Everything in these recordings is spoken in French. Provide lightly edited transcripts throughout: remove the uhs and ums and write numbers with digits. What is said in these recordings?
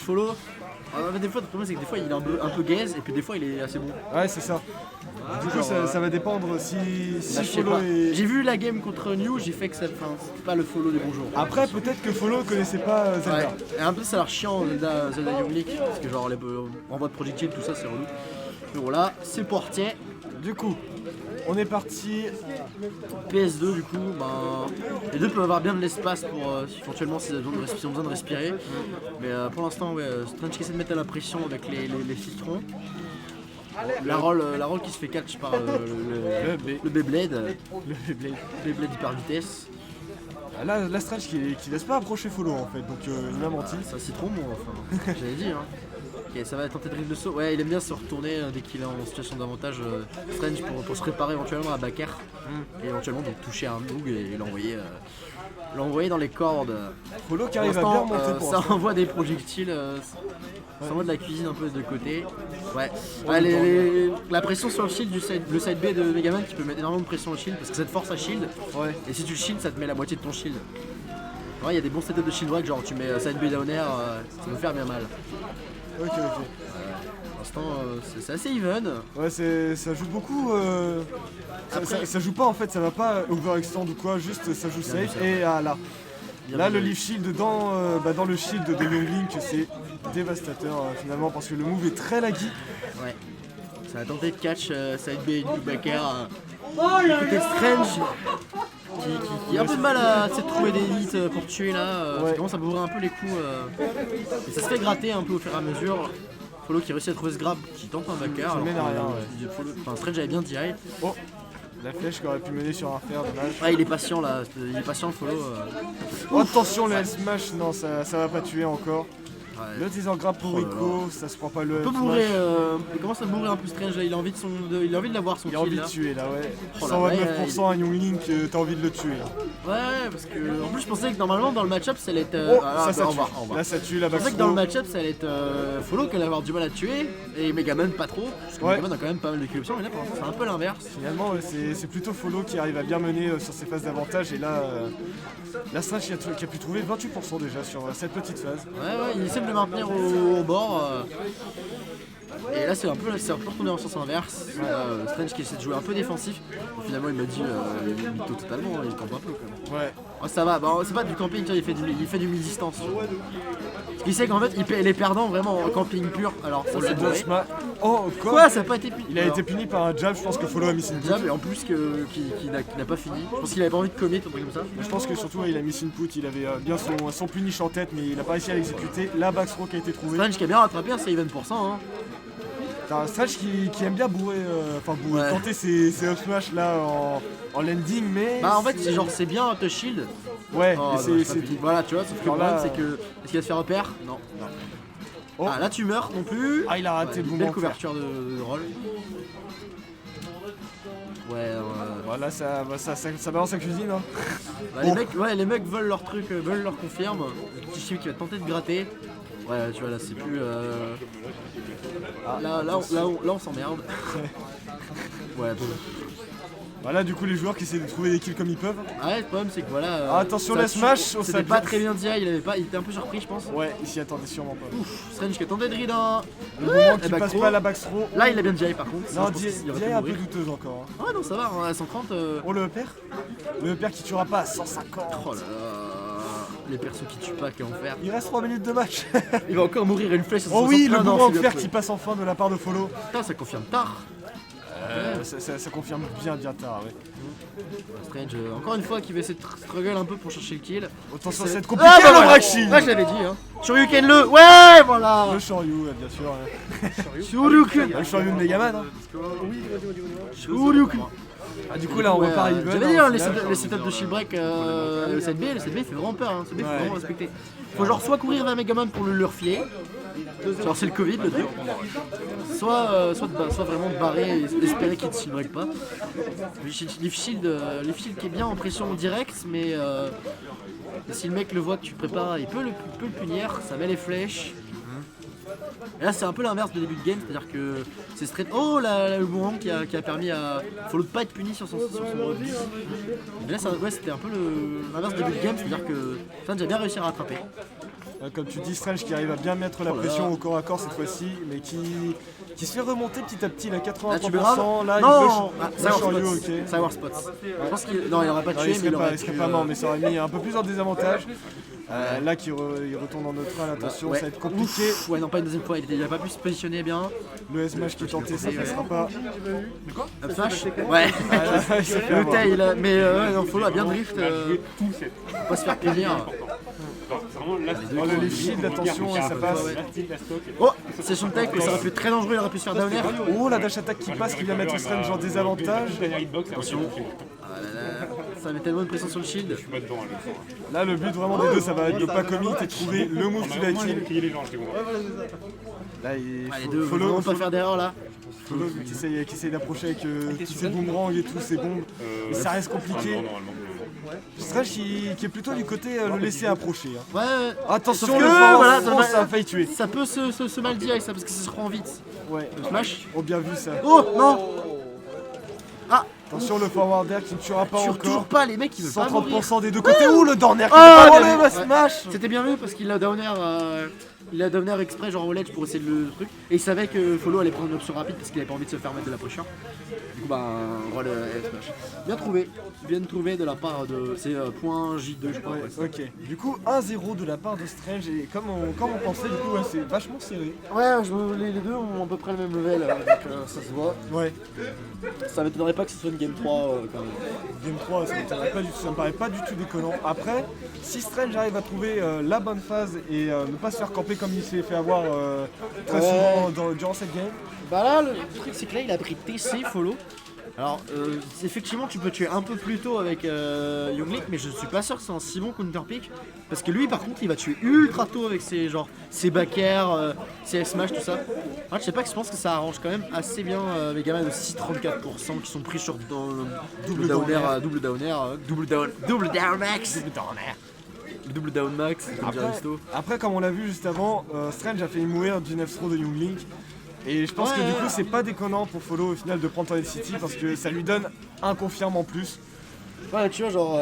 follow. Des fois, le problème c'est que des fois il est un peu gaze et puis des fois il est assez bon. Ouais, c'est ça. Du coup, ça va dépendre si Là, je sais follow pas. est. J'ai vu la game contre New, j'ai fait que c'était pas le follow des bons jours. Après, peut-être que follow connaissait pas Zelda. Ouais. Et un peu ça a l'air chiant Zelda Young Link parce que genre les envois de projectiles tout ça c'est relou. Mais voilà, c'est portier. Du coup, on est parti. PS2 du coup, les deux peuvent avoir bien de l'espace pour éventuellement s'ils ont besoin de respirer. Mais pour l'instant, ouais, Strange qui essaie de mettre à la pression avec les citrons. La roll qui se fait catch par le Beyblade. Le Beyblade hyper vitesse. Là, Strange qui laisse pas approcher follow en fait, donc il m'a menti. C'est un citron, moi, enfin, j'avais dit. Hein. Ok, ça va tenter de drill de saut. Ouais, il aime bien se retourner dès qu'il est en situation d'avantage. Strange pour se préparer éventuellement à backer. Et éventuellement donc toucher un Noog et l'envoyer dans les cordes. Follow qui arrive à bien monter pour ça l'instant. envoie des projectiles. Ça envoie de la cuisine un peu de côté. Ouais. La pression sur le shield le side B de Megaman qui peut mettre énormément de pression au shield parce que ça te force à shield. Ouais. Et si tu le shield, ça te met la moitié de ton shield. Ouais, il y a des bons setups de shield break, genre tu mets side B down air, ça peut faire bien mal. Ok. Pour l'instant, c'est assez even. Ouais, ça joue beaucoup. Ça joue pas en fait, ça va pas overextend ou quoi, juste ça joue safe. Et là. Là, le leaf shield dans le shield de Young Link, c'est dévastateur finalement parce que le move est très laggy. Ouais. Ça a tenté de catch side B du backer. Côté Strange qui a un peu de mal à trouver des hits pour tuer là. Ça commence à m'ouvrir un peu les coups. Et ça se fait gratter un peu au fur et à mesure. Follow qui réussit à trouver ce grab qui tente un backer. Ça mène à rien, Strange avait bien DI. Oh, la flèche qui aurait pu mener sur un fer, dommage. Ouais, il est patient là, il est patient le follow. Oh, attention, le L-Smash, non, ça va pas tuer encore. Ouais. Le teaser grab pour Rico, ça se prend pas le Il peut bourrer, il commence à bourrer un peu Strange là, il a envie de l'avoir son kill. Il a envie là. de tuer là, ouais. Oh là, 129% à Young Link, t'as envie de le tuer là. Ouais, parce que en plus je pensais que normalement dans le match-up ça allait être. Ça au tue. revoir. Là ça tue la Je back pensais que dans le match-up ça allait être Follow qui allait avoir du mal à tuer et Megaman pas trop. Parce que Megaman a quand même pas mal de kill options, mais là pour l'instant c'est un peu l'inverse. Finalement, c'est plutôt Follow qui arrive à bien mener sur ses phases d'avantage et là. La Strange qui a pu trouver 28% déjà sur cette petite phase. Ouais, il essaie de le maintenir au bord. Et là c'est un peu retourné en sens inverse. Strange qui essaie de jouer un peu défensif. Et finalement il m'a dit il mytho totalement, il campe un peu quand même. Ouais. Oh, ça va, c'est pas du camping, il fait du mi-distance. Parce qu'il sait qu'en fait il est perdant vraiment en camping pur. Alors ça c'est bourré. Oh quoi, ça a pas été puni. Il a été puni par un jab, je pense que Follow a mis une jab et en plus qu'il n'a pas fini. Je pense qu'il avait pas envie de commit, un truc comme ça. Je pense que surtout il a mis input, il avait bien son punish en tête mais il a pas réussi à l'exécuter. La backthrow qui a été trouvée. Strange qui a bien rattrapé, c'est even %. Hein. T'as un Strange qui aime bien tenter ses up smash là en landing, mais. Bah en fait c'est bien te shield. Ouais, voilà tu vois, sauf que le problème c'est que. Est-ce qu'il va se faire repère? Non. Oh. Ah là tu meurs non plus. Ah il a raté le moment. Belle couverture de roll. Ouais, voilà, ça balance la cuisine. Hein. Bah, les mecs veulent leur truc, veulent leur confirme. Le petit chip qui va tenter de gratter. Ouais, tu vois, là c'est plus. Là on s'emmerde. Ouais, bon. Voilà, du coup, les joueurs qui essaient de trouver des kills comme ils peuvent. Ah ouais, le problème c'est que voilà. Attention, la smash. C'était pas très bien dit, il était un peu surpris, je pense. Ouais, il s'y attendait sûrement pas. Ouf, Strange qui a tenté de read un. Le moment qui passe pas la backthrow. Là, il a bien DI par contre. Non, DI est un peu douteuse encore. Ah non, ça va, à 130. Oh, le EPR. Le EPR qui tuera pas à 150. Oh là là. Les persos qui tuent pas, quel enfer. Il reste 3 minutes de match. Il va encore mourir une flèche. Oh oui, le mouvement de fer qui passe enfin de la part de Follow. Putain, ça confirme tard. Ça confirme bien tard, ouais. Strange, encore une fois, qui va essayer de struggle un peu pour chercher le kill. Attention, ça va être compliqué le Braxi. Ouais, je l'avais dit, hein. Shoryuken le. Ouais, voilà. Le Shoryu, bien sûr. Shoryuken. Le Shoryu de Megaman. Shoryuken. Ah, du coup, là, on va pas arriver. J'avais dit, hein, les setups de shield break, le 7B il fait vraiment peur. Hein. Le 7B, faut vraiment respecter. Faut genre soit courir vers Megaman pour le refiler. Genre c'est le Covid le truc. Soit vraiment barrer et espérer qu'il ne shield break pas. Leaf Shield qui est bien en pression directe, mais si le mec le voit que tu prépares, il peut le punir, ça met les flèches. Et là c'est un peu l'inverse du début de game, c'est-à-dire que c'est straight. Oh le moment qui a permis à Follow de pas être puni sur son release. Mais là c'était un peu l'inverse du début de game, c'est-à-dire que Strange a bien réussi à rattraper. Comme tu dis, Strange qui arrive à bien mettre la pression au corps à corps cette fois-ci, mais qui se fait remonter petit à petit, là 83%, là non, il push en Ryu, ok. Sour Spots. Je pense qu'il non, il aurait pas tué, mais il serait pas mort, mais ça aurait mis un peu plus en désavantage. Là il retourne en neutral, attention, ça va être compliqué. Ouais, non, pas une deuxième fois, il a pas pu se positionner bien. Le S-Smash qui est tenté, ça passera pas. De quoi? Up smash? Ouais. Le tail, mais non, Follow a bien drift. Faut pas se faire plaisir. Le lift shield, attention, ça passe. Oh, c'est son tech, ça aurait pu être très dangereux, il aurait pu se faire down air. Oh, la dash attack qui passe, qui vient mettre Strange en désavantage. Attention. Ça met tellement de pression sur le shield. Là, le but vraiment des deux, ça va être de pas commit et de trouver le move qui va kill. Là, les deux, faut vraiment pas faire d'erreur là. Follow qui essaye d'approcher avec tous ses boomerangs et tous ses bombes. Mais ça reste compliqué. Strange qui est plutôt du côté le laisser approcher. Ouais. Attention, le forward, ça a failli tuer. Ça peut se mal dire avec ça parce que ça se rend vite. Ouais. Smash. Oh, bien vu ça. Oh non. Ah. Attention, le forward air qui ne tuera pas encore. Toujours pas, les mecs ils veulent pas mourir. 130% des deux côtés. Ouh, le down air qui n'est pas smash. C'était bien vu parce qu'il a down air. Il a down air exprès genre au ledge pour essayer le truc. Et il savait que Follow allait prendre une option rapide parce qu'il avait pas envie de se faire mettre de la pression. Du coup roll smash. Bien trouvé de la part de. C'est point J2 je crois. Ouais, ok. Du coup 1-0 de la part de Strange et comme on pensait du coup c'est vachement serré. Ouais, les deux ont à peu près le même level donc ça se voit. Ouais. Ça m'étonnerait pas que ce soit une game 3 quand même. Game 3 ça me paraît pas du tout déconnant. Après, si Strange arrive à trouver la bonne phase et ne pas se faire camper comme il s'est fait avoir très souvent durant cette game. Bah là le truc c'est que là il a pris TC Follow. Alors effectivement tu peux tuer un peu plus tôt avec Young Link mais je suis pas sûr que c'est un si bon counter pick parce que lui par contre il va tuer ultra tôt avec ses back air, ses S-smash tout ça. Alors, je sais pas que je pense que ça arrange quand même assez bien les gamins de 6,34% qui sont pris sur double down air, double down max. Double down max, après comme on l'a vu juste avant, Strange a fait mourir du 9 throw de Young Link. Et je pense que du coup c'est pas déconnant pour Follow au final de prendre Tornado City parce que ça lui donne un confirme en plus. Ouais tu vois genre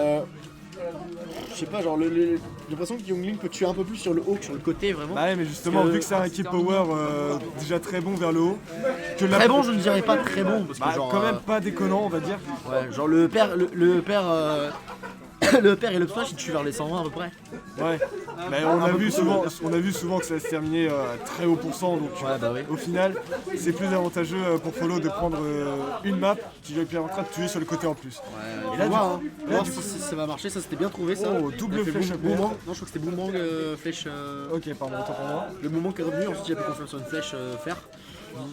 je sais pas genre j'ai l'impression que Young Link peut tuer un peu plus sur le haut que sur le côté vraiment. Bah ouais mais justement vu que c'est un kill power déjà très bon vers le haut. Très bon je ne dirais pas très bon parce que genre quand même pas déconnant on va dire. Ouais genre le père et le smash ils tuent vers les 120 à peu près. Ouais. Mais on a vu souvent que ça se terminait très haut pourcent donc au final c'est plus avantageux pour Follow de prendre une map qui lui permettra de tuer sur le côté en plus. Ouais, et là du coup ça va marcher, ça c'était bien trouvé ça. Oh double flèche boomerang. Non je crois que c'était boomerang flèche. Ok pardon autant pour moi. Le moment qui est revenu ensuite il a pu confirmer sur une flèche fer.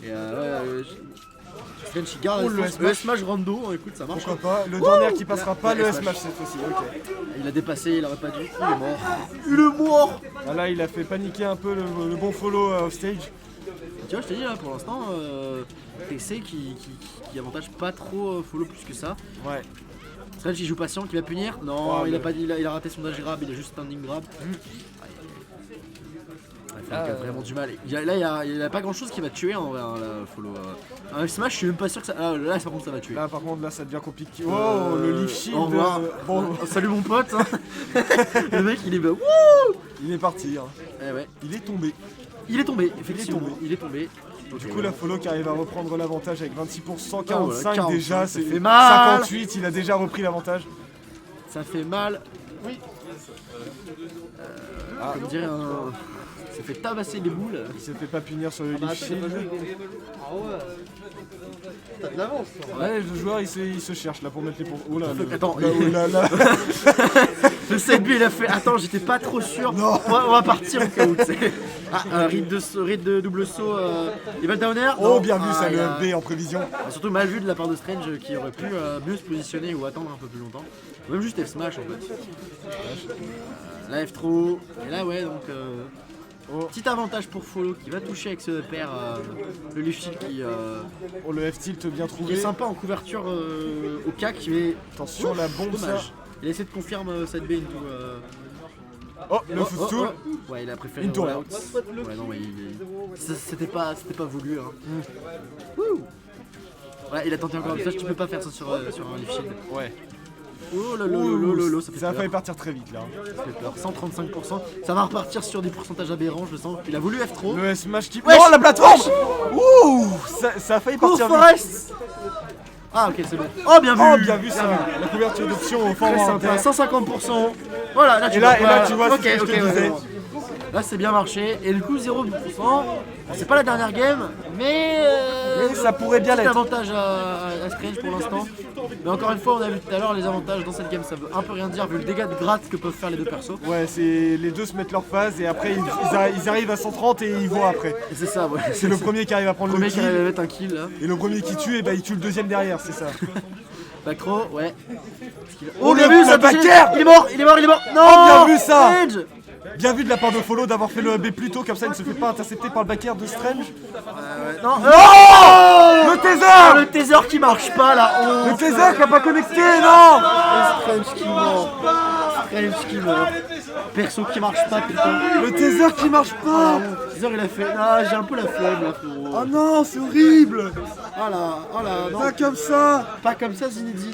Et Strange qui garde le S-Smash rando, écoute ça marche. Pourquoi pas, le dernier qui passera pas le S-Smash cette fois-ci, ok. Il a dépassé, il aurait pas dû, il est mort. Là il a fait paniquer un peu le bon Follow off stage. Tu vois je t'ai dit là pour l'instant, TC qui avantage pas trop Follow plus que ça. Ouais. Strange il joue patient, qui va punir. Non il a raté son dash grab, il a juste standing grab. Il a vraiment du mal. Il a pas grand chose qui va tuer en vrai, là, Follow. Un Smash, je suis même pas sûr que ça. Là, par contre, ça va tuer. Là, par contre, là, ça devient compliqué. Oh, le leaf shield. Au revoir. Bon, salut mon pote. Le mec, il est bas. Il est parti. Hein. Ouais. Il est tombé. Effectivement. Il est tombé. Du coup, la Follow qui arrive à reprendre l'avantage avec 26%, 45 déjà, ça fait mal. 58, il a déjà repris l'avantage. Ça fait mal. Oui. Comme dirait un. Il s'est fait tabasser les boules. Il s'est fait pas punir sur le leaf shield. Ah ouais. T'as de l'avance. Ouais, le joueur il se cherche là pour mettre les points. Oh là là. Attends, là. Le 7B il a fait. Attends, j'étais pas trop sûr. Non. On va partir au cas où. Un ride de double saut. Il va le down air. Oh, bien vu ça, le FB en prévision. Surtout mal vu de la part de Strange qui aurait pu mieux se positionner ou attendre un peu plus longtemps. Ou même juste F-Smash en fait. La F-Throw. Et là, ouais, donc. Petit avantage pour Follow qui va toucher avec ce pair le lift shield qui oh le F-tilt bien trouvé. Qui est sympa en couverture au cac mais attention la bombe dommage. Ça. Il a essayé de confirmer cette B into oh le footstool. Ouais il a préféré into out. Ouais non mais c'était pas voulu hein. Ouais il a tenté encore un ça tu peux pas faire ça sur un lift shield. Ouais. Oh là là là là, ça fait Ça a peur. failli partir très vite là. Ça fait peur. 135%. Ça va repartir sur des pourcentages aberrants, je le sens. Il a voulu F trop. Le Smash qui... Wesh, Non, la plateforme. wesh. Ouh, ça a failli Cours partir vite. Forest. Ah ok, c'est bon. Oh bien vu. Oh, bien vu ça. La couverture d'option au fond Très sympa, 150%. Voilà, là tu Et là, vois, tu vois, c'est ok, ce que je ok, te disais. ouais. Là c'est bien marché. Et du coup 0%. Bon, c'est pas la dernière game, mais ça pourrait bien petit l'être. avantage à Strange pour l'instant. Mais encore une fois, on a vu tout à l'heure les avantages dans cette game, ça veut un peu rien dire vu le dégât de gratte que peuvent faire les deux persos. Ouais, c'est les deux se mettent leur phase et après ils arrivent à 130 et ils vont après. Et c'est ça, ouais. C'est le premier qui arrive à prendre premier le qui arrive à kill mettre un kill là. et le premier qui tue, et bah il tue le deuxième derrière, c'est ça. Backthrow, ouais. Oh, bien le- vu, le ça a touché. backer. Il est mort, il est mort, il est mort. Non, Oh, bien vu ça. Strange. Bien vu de la part de Follow d'avoir fait le AB plus tôt, comme ça il ne se fait pas intercepter par le backer de Strange. Non, Le taser. le taser qui marche pas là. Oh, Le taser qui a pas connecté, non. Strange qui meurt. Strange qui meurt. Perso qui marche pas, putain. Le taser qui marche pas. Le taser il a fait. Ah, j'ai un peu la flemme là, frérot. Oh non, c'est horrible. Ah là, non. Pas comme ça. Pas comme ça, Zinedine.